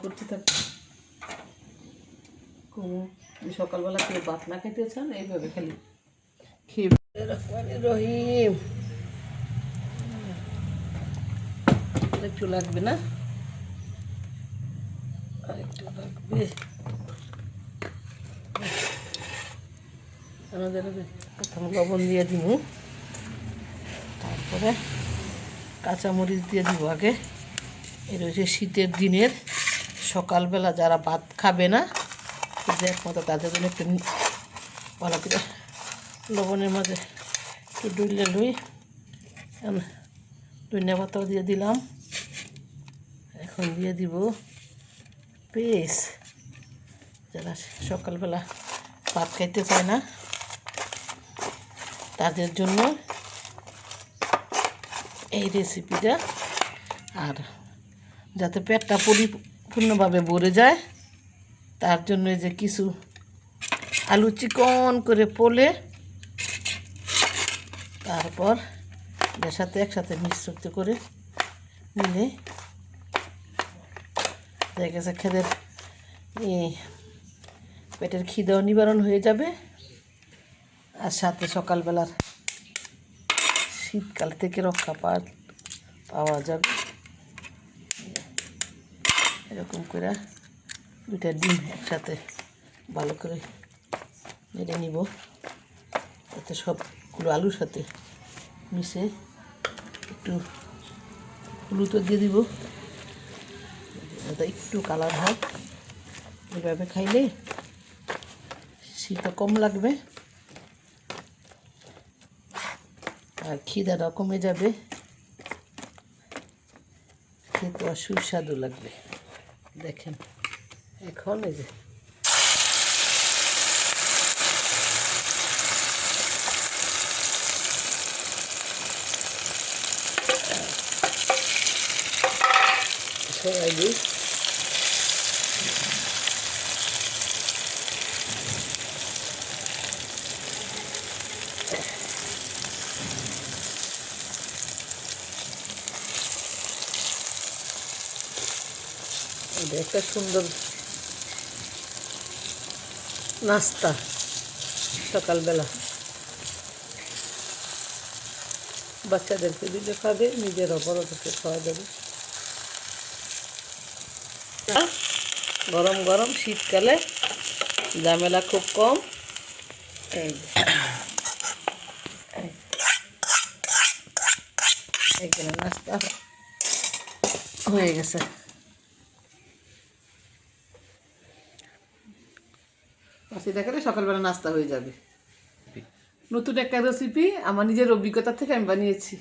করতে থাক সকালবেলা কেউ ভাত না খেতে চান এইভাবে খালি রহিম একটু লাগবে না আর একটু লাগবে প্রথম লবণ দিয়ে দিব তারপরে কাঁচামরিচ দিয়ে দিব আগে এর হচ্ছে শীতের দিনের সকালবেলা যারা ভাত খাবে না একমতো তাদের জন্য একটু ভালো করে লবণের মাঝে একটু ডুলে লুই ধনিয়া পাতাও দিয়ে দিলাম এখন দিয়ে দিব পেস্ট যারা সকালবেলা ভাত খাইতে চায় না তাদের জন্য এই রেসিপিটা আর যাতে পেটটা পরিপূর্ণভাবে ভরে যায় তার জন্য যে কিছু আলু চিকন করে পোলে তারপর এর সাথে একসাথে মিশ্রিত করে নিলে দেখা গেছে খেদের পেটের খিদেও নিবারণ হয়ে যাবে আর সাথে সকালবেলার শীতকাল থেকে রক্ষা পাওয়া যাবে এরকম করে দুইটা ডিম একসাথে ভালো করে নেড়ে নিব তাতে সবগুলো আলুর সাথে মিশে একটু হলুদও দিয়ে দিব একটু কালার হয় এভাবে খাইলে শীতটা কম লাগবে আর খিদাটাও কমে যাবে খেতে আর সুস্বাদু লাগবে দেখেন এখন এই যে সয়াবিন এটা একটা সুন্দর নাস্তা সকালবেলা বাচ্চাদেরকে দিলে খাবে নিজেরও বড়দেরকে খাওয়া যাবে গরম গরম শীতকালে ঝামেলা খুব কম এইখানে নাস্তা হয়ে গেছে পাশে দেখালে সকালবেলা নাস্তা হয়ে যাবে নতুন একটা রেসিপি আমার নিজের অভিজ্ঞতা থেকে আমি বানিয়েছি